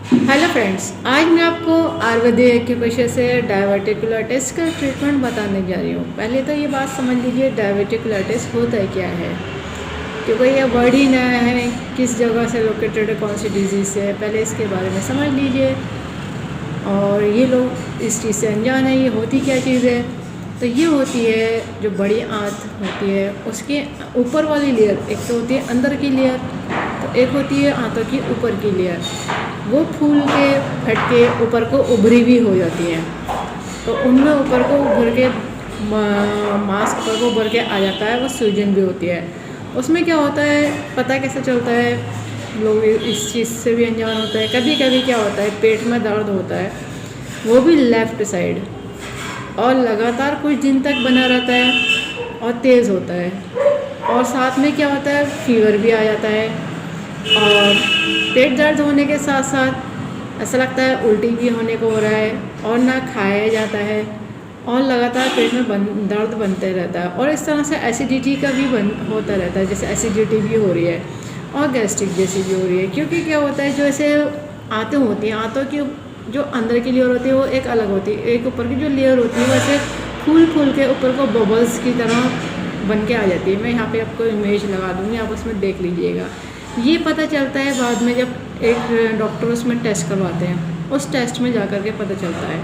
Hello friends, आज मैं आपको आयुर्वेदिक एक्यूप्रेशर से डायवर्टिकुलाइटिस का ट्रीटमेंट बताने जा रही हूँ। पहले तो ये बात समझ लीजिए डायवर्टिकुलाइटिस होता है क्या है, क्योंकि ये वर्ड ही नया है, किस जगह से लोकेटेड है, कौन सी डिजीज़ है, पहले इसके बारे में समझ लीजिए। और ये लोग इस चीज़ से अनजान है, ये होती क्या चीज़ है। तो ये होती है जो बड़ी आंत होती है उसके ऊपर वाली लेयर, एक तो होती है अंदर की लेयर, तो एक होती है आंतों की ऊपर की लेयर। वो फूल के फट के ऊपर को उभरी भी हो जाती हैं, तो उनमें ऊपर को उभर के मांस ऊपर को उभर के आ जाता है, वो सूजन भी होती है। उसमें क्या होता है, पता कैसे चलता है, लोग इस चीज़ से भी अनजान होता है। कभी कभी क्या होता है, पेट में दर्द होता है, वो भी लेफ़्ट साइड, और लगातार कुछ दिन तक बना रहता है और तेज़ होता है। और साथ में क्या होता है, फीवर भी आ जाता है, और पेट दर्द होने के साथ साथ ऐसा लगता है उल्टी भी होने को हो रहा है, और ना खाया जाता है, और लगातार पेट में दर्द बनते रहता है। और इस तरह से एसिडिटी का भी होता रहता है, जैसे एसिडिटी भी हो रही है और गैस्ट्रिक जैसी भी हो रही है। क्योंकि क्या होता है, जो ऐसे आंतें होती हैं, आंतों की जो अंदर की लेयर होती है वो एक अलग होती है, एक ऊपर की जो लेयर होती है वैसे फूल फूल के ऊपर को बबल्स की तरह बन के आ जाती है। मैं यहाँ पे आपको इमेज लगा दूँगी, आप उसमें देख लीजिएगा। ये पता चलता है बाद में, जब एक डॉक्टर उसमें टेस्ट करवाते हैं, उस टेस्ट में जा कर के पता चलता है,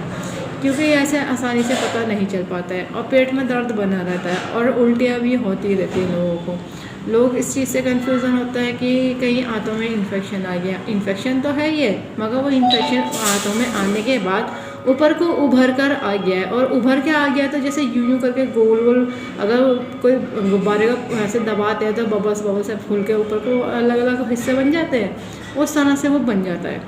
क्योंकि ऐसे आसानी से पता नहीं चल पाता है। और पेट में दर्द बना रहता है और उल्टियाँ भी होती रहती हैं लोगों को। लोग इस चीज़ से कन्फ्यूज़न होता है कि कहीं आंतों में इन्फेक्शन आ गया। इन्फेक्शन तो है ये, मगर वो इन्फेक्शन आंतों में आने के बाद ऊपर को उभर कर आ गया है। और उभर के आ गया तो जैसे यूं करके गोल गोल, अगर कोई गुब्बारे का ऐसे दबाते हैं तो बबल्स बबल्स से फूल के ऊपर को अलग अलग हिस्से बन जाते हैं, उस तरह से वो बन जाता है।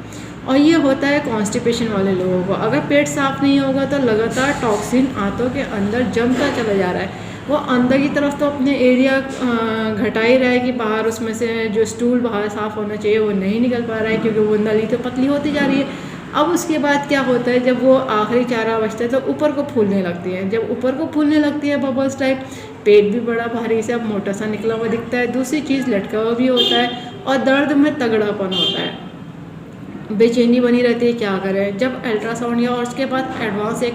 और ये होता है कॉन्स्टिपेशन वाले लोगों को। अगर पेट साफ़ नहीं होगा तो लगातार टॉक्सिन आंतों के अंदर जमता चला जा रहा है। वो अंदर की तरफ तो अपने एरिया घटा ही रहा है कि बाहर उसमें से जो स्टूल बाहर साफ़ होना चाहिए वो नहीं निकल पा रहा है, क्योंकि वो नली तो पतली होती जा रही है। अब उसके बाद क्या होता है, जब वो आखिरी चारा बचता है तो ऊपर को फूलने लगती है। जब ऊपर को फूलने लगती है बबल्स टाइप, पेट भी बड़ा भारी से अब मोटा सा निकला हुआ दिखता है। दूसरी चीज़ लटका हुआ भी होता है, और दर्द में तगड़ापन होता है, बेचैनी बनी रहती है। क्या करें, जब अल्ट्रासाउंड या और उसके बाद एडवांस एक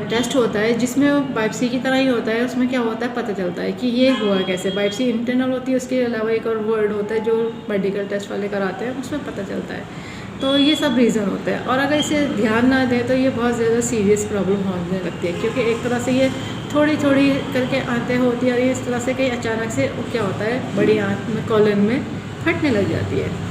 टेस्ट होता है जिसमें बायोप्सी की तरह ही होता है, उसमें क्या होता है पता चलता है कि ये हुआ कैसे। बायोप्सी इंटरनल होती है, उसके अलावा एक और वर्ड होता है जो मेडिकल टेस्ट वाले कराते हैं, उसमें पता चलता है। तो ये सब रीज़न होता है। और अगर इसे ध्यान ना दें तो ये बहुत ज़्यादा सीरियस प्रॉब्लम होने लगती है, क्योंकि एक तरह से ये थोड़ी थोड़ी करके आंतें होती है, और इस तरह से कहीं अचानक से क्या होता है, बड़ी आंत में कॉलन में फटने लग जाती है।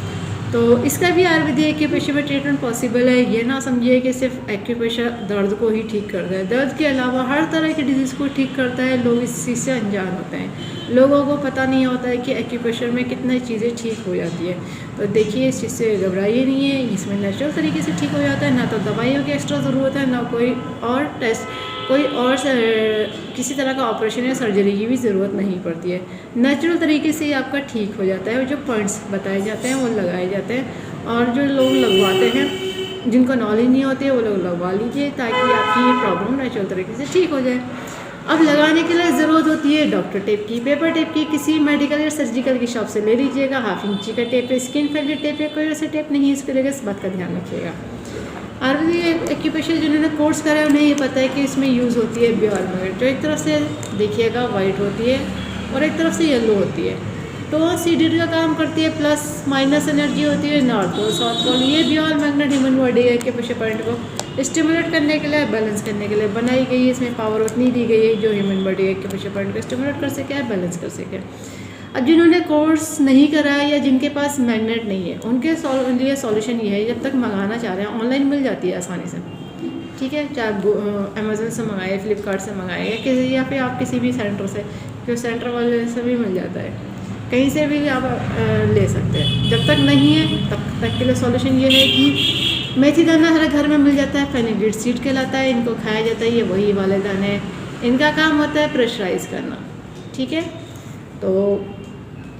तो इसका भी आयुर्वेदिक एक्यूप्रेशर में ट्रीटमेंट पॉसिबल है। ये ना समझिए कि सिर्फ एक्यूप्रेशर दर्द को ही ठीक करता है, दर्द के अलावा हर तरह की डिजीज़ को ठीक करता है। लोग इस चीज़ से अनजान होते हैं, लोगों को पता नहीं होता है कि एक्यूप्रेशर में कितनी चीज़ें ठीक हो जाती है। तो देखिए, इस चीज़ से घबराइए नहीं है, इसमें नेचुरल तरीके से ठीक हो जाता है। ना तो दवाइयों की एक्स्ट्रा ज़रूरत है, ना कोई और टेस्ट, कोई और किसी तरह का ऑपरेशन या सर्जरी की भी ज़रूरत नहीं पड़ती है। नेचुरल तरीके से आपका ठीक हो जाता है। जो पॉइंट्स बताए जाते हैं वो लगाए जाते हैं, और जो लोग लगवाते हैं, जिनको नॉलेज नहीं होती है, वो लोग लगवा लीजिए, ताकि आपकी ये प्रॉब्लम नेचुरल तरीके से ठीक हो जाए। अब लगाने के लिए ज़रूरत होती है डॉक्टर टेप की, पेपर टेप की। किसी मेडिकल या सर्जिकल की शॉप से ले लीजिएगा। हाफ इंची का टेप है, स्किन फ्रेंडली टेप है, कोई ऐसे टेप नहीं यूज़ करेगा, इस बात का ध्यान रखिएगा। आयुर्वेदिक एक्यूप्रेशर जिन्होंने कोर्स करा है उन्हें ये पता है कि इसमें यूज़ होती है ब्योर मैग्नेट, जो एक तरफ से देखिएगा वाइट होती है और एक तरफ से येलो होती है। तो सीडीडी का काम करती है, प्लस माइनस एनर्जी होती है नॉर्थ पोल साउथ पोल। ये ब्योर magnet human body acupressure point को स्टिमुलेट करने के लिए, बैलेंस करने के लिए बनाई गई है। इसमें पावर उतनी दी गई है जो ह्यूमन बॉडी एक्यूप्रेशर पॉइंट को स्टिमुलेट कर सके, बैलेंस कर सके। अब जिन्होंने कोर्स नहीं करा है या जिनके पास मैग्नेट नहीं है, उनके लिए सॉल्यूशन ये है, जब तक मंगाना चाह रहे हैं ऑनलाइन मिल जाती है आसानी से, ठीक है। चाहे अमेज़न से मंगाए, फ्लिपकार्ट से मंगाए, या फिर आप किसी भी सेंटर से, क्योंकि सेंटर वाले से भी मिल जाता है, कहीं से भी आप ले सकते हैं। जब तक नहीं है तब तक के लिए सॉल्यूशन ये है कि मेथी दाना हर घर में मिल जाता है, फेनिग्रीक सीड कहलाता है, इनको खाया जाता है। ये वही वाले दाने, इनका काम होता है प्रेशराइज करना, ठीक है। तो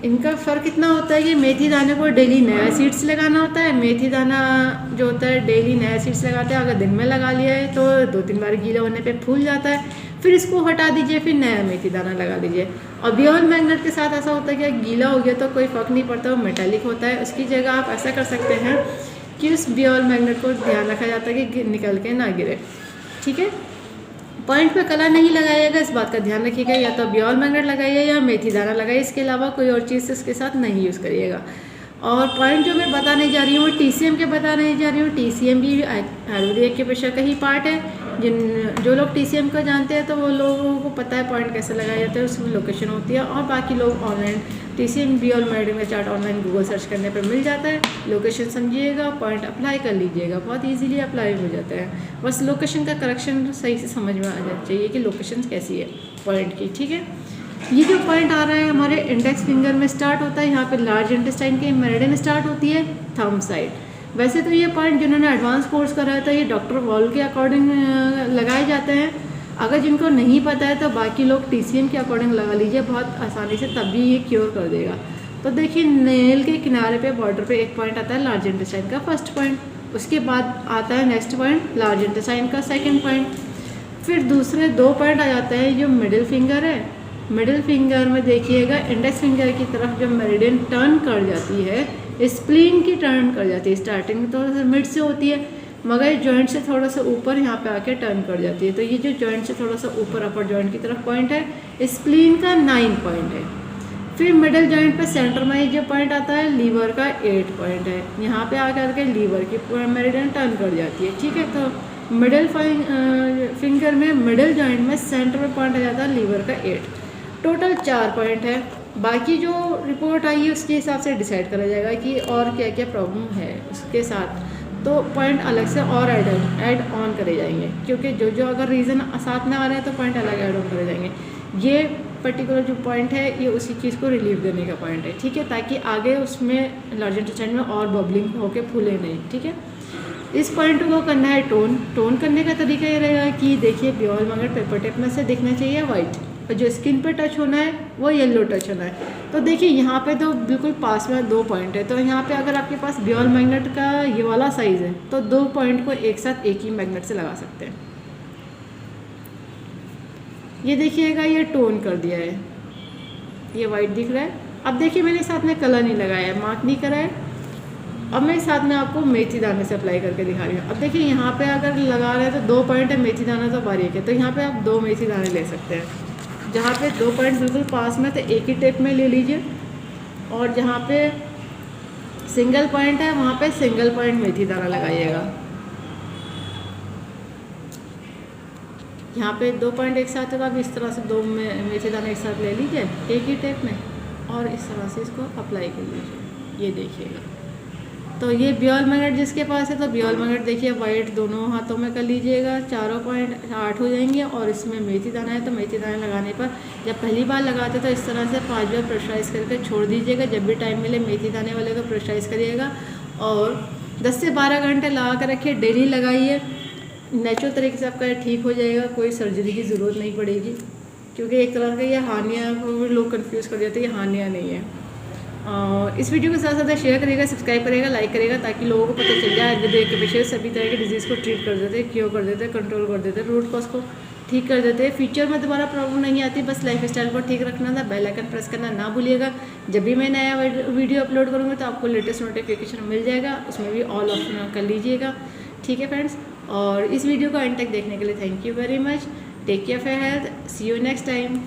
इनका फ़र्क इतना होता है कि मेथी दाने को डेली नया सीड्स लगाना होता है। मेथी दाना जो होता है डेली नया सीड्स लगाते हैं, अगर दिन में लगा लिया है तो 2-3 बार गीला होने पे फूल जाता है। फिर इसको हटा दीजिए, फिर नया मेथी दाना लगा दीजिए। और बियॉल मैग्नेट के साथ ऐसा होता है कि गीला हो गया तो कोई फ़र्क नहीं पड़ता, वो मेटालिक होता है। उसकी जगह आप ऐसा कर सकते हैं कि उस बियॉल मैग्नेट को ध्यान रखा जाता है कि निकल के ना गिरे, ठीक है। पॉइंट पे कलर नहीं लगाइएगा, इस बात का ध्यान रखिएगा। या तो बियॉल मैग्नेट लगाइए या मेथी दाना लगाइए, इसके अलावा कोई और चीज़ इसके साथ नहीं यूज़ करिएगा। और पॉइंट जो मैं बताने जा रही हूँ वो TCM के बताने जा रही हूँ। TCM भी आयुर्वेदिक के पेशा का ही पार्ट है। जो लोग TCM को जानते हैं तो वो लोगों को पता है पॉइंट कैसे लगाया जाता है, उसकी लोकेशन होती है। और बाकी लोग ऑनलाइन TCM बियॉल मैग्नेट का चार्ट ऑनलाइन गूगल सर्च करने पर मिल जाता है। लोकेशन समझिएगा, पॉइंट अप्लाई कर लीजिएगा, बहुत ईजीली अप्लाई हो जाता है। बस लोकेशन का करेक्शन सही से समझ में आ जाना चाहिए कि लोकेशन कैसी है पॉइंट की, ठीक है। ये जो पॉइंट आ रहा है हमारे इंडेक्स फिंगर में स्टार्ट होता है, यहाँ पे लार्ज इंटेस्टाइन के मेरिडियन स्टार्ट होती है थंब साइड। वैसे तो ये पॉइंट जिन्होंने एडवांस कोर्स करा है तो ये डॉक्टर वॉल के अकॉर्डिंग लगाए जाते हैं। अगर जिनको नहीं पता है तो बाकी लोग TCM के अकॉर्डिंग लगा लीजिए, बहुत आसानी से तभी ये क्योर कर देगा। तो देखिए नेल के किनारे पे बॉर्डर पे एक पॉइंट आता है लार्ज इंटेस्टाइन का फर्स्ट पॉइंट, उसके बाद आता है नेक्स्ट पॉइंट लार्ज इंटेस्टाइन का सेकेंड पॉइंट, फिर दूसरे 2 पॉइंट आ जाते हैं जो मिडिल फिंगर है। मिडिल फिंगर में देखिएगा इंडेक्स फिंगर की तरफ जो मेरिडियन टर्न कर जाती है, स्प्लीन की टर्न कर जाती है। स्टार्टिंग में थोड़ा सा मिड से होती है मगर जॉइंट से थोड़ा सा ऊपर यहाँ पे आके टर्न कर जाती है। तो ये जो जॉइंट से थोड़ा सा ऊपर अपर जॉइंट की तरफ पॉइंट है, स्प्लीन का 9 पॉइंट है। फिर मिडिल जॉइंट पे सेंटर में ये जो पॉइंट आता है लीवर का 8 पॉइंट है। यहाँ पे आकर के लीवर की मेरिडियन टर्न कर जाती है, ठीक है। तो मिडिल फिंगर में मिडिल जॉइंट में सेंटर में पॉइंट आ जाता है लीवर का 8। टोटल 4 पॉइंट है। बाकी जो रिपोर्ट आई है उसके हिसाब से डिसाइड करा जाएगा कि और क्या क्या प्रॉब्लम है उसके साथ, तो पॉइंट अलग से और ऐड ऑन करे जाएंगे, क्योंकि जो अगर रीज़न साथ में आ रहे हैं तो पॉइंट अलग ऐड ऑन करे जाएंगे। ये पर्टिकुलर जो पॉइंट है ये उसी चीज़ को रिलीव देने का पॉइंट है, ठीक है, ताकि आगे उसमें लार्ज इंटेस्टाइन में और बबलिंग होके फूले नहीं, ठीक है। इस पॉइंट को करना है टोन करने का तरीका ये रहेगा कि देखिए बियॉल मैग्नेट पेपर टेप में से दिखना चाहिए वाइट, और जो स्किन पे टच होना है वो येलो टच होना है। तो देखिए यहाँ पे तो बिल्कुल पास में 2 पॉइंट है, तो यहाँ पे अगर आपके पास बियॉल मैग्नेट का ये वाला साइज़ है तो 2 पॉइंट को एक साथ एक ही मैग्नेट से लगा सकते हैं। ये देखिएगा ये टोन कर दिया है, ये वाइट दिख रहा है। अब देखिए मैंने साथ में कलर नहीं लगाया है, मार्क नहीं करा है। अब मैं साथ में आपको मेथी दाने से अप्लाई करके दिखा रही हूँ। अब देखिए यहाँ पे अगर लगा रहे हैं तो 2 पॉइंट है, मेथी दाना तो बारीक है, तो यहाँ पे आप 2 मेथी दाने ले सकते हैं। जहाँ पे 2 पॉइंट बिल्कुल पास में तो एक ही टेप में ले लीजिए, और जहाँ पे सिंगल पॉइंट है वहाँ पे सिंगल पॉइंट मेथी दाना लगाइएगा। यहाँ पे 2 पॉइंट एक साथ होगा, अब इस तरह से 2 मेथी दाना एक साथ ले लीजिए एक ही टेप में, और इस तरह से इसको अप्लाई कर लीजिए। ये देखिएगा, तो ये बियॉल मैग्नेट जिसके पास है तो बियॉल मैग्नेट देखिए वाइट दोनों हाथों में कर लीजिएगा, चारों पॉइंट 8 हो जाएंगे। और इसमें मेथी दाना है तो मेथी दाना लगाने पर जब पहली बार लगाते तो इस तरह से 5 बार प्रेशराइज़ करके छोड़ दीजिएगा। जब भी टाइम मिले मेथी दाने वाले को प्रेशराइज़ करिएगा, और 10 से 12 घंटे लगा कर रखिए, डेली लगाइए। नेचुरल तरीके से आपका ठीक हो जाएगा, कोई सर्जरी की ज़रूरत नहीं पड़ेगी, क्योंकि एक तरह का ये हानियाँ लोग कन्फ्यूज़ कर देते हैं, ये हानियाँ नहीं है। इस वीडियो को ज़्यादा से ज़्यादा शेयर करिएगा, सब्सक्राइब करिएगा, लाइक करिएगा, ताकि लोगों को पता चल जाए आयुर्वेद के पेशे सभी तरह के डिजीज़ को ट्रीट कर देते हैं, क्योर कर देते हैं, कंट्रोल कर देते हैं, रूट कॉज को ठीक कर देते हैं। फ्यूचर में दोबारा प्रॉब्लम नहीं आती, बस लाइफ स्टाइल को ठीक रखना था। बेल आइकन प्रेस करना ना भूलिएगा। जब भी मैं नया वीडियो अपलोड करूँगी तो आपको लेटेस्ट नोटिफिकेशन मिल जाएगा, उसमें भी ऑल ऑप्शन कर लीजिएगा, ठीक है फ्रेंड्स। और इस वीडियो को एंड तक देखने के लिए thank you very much. Take care of your health, see you next time.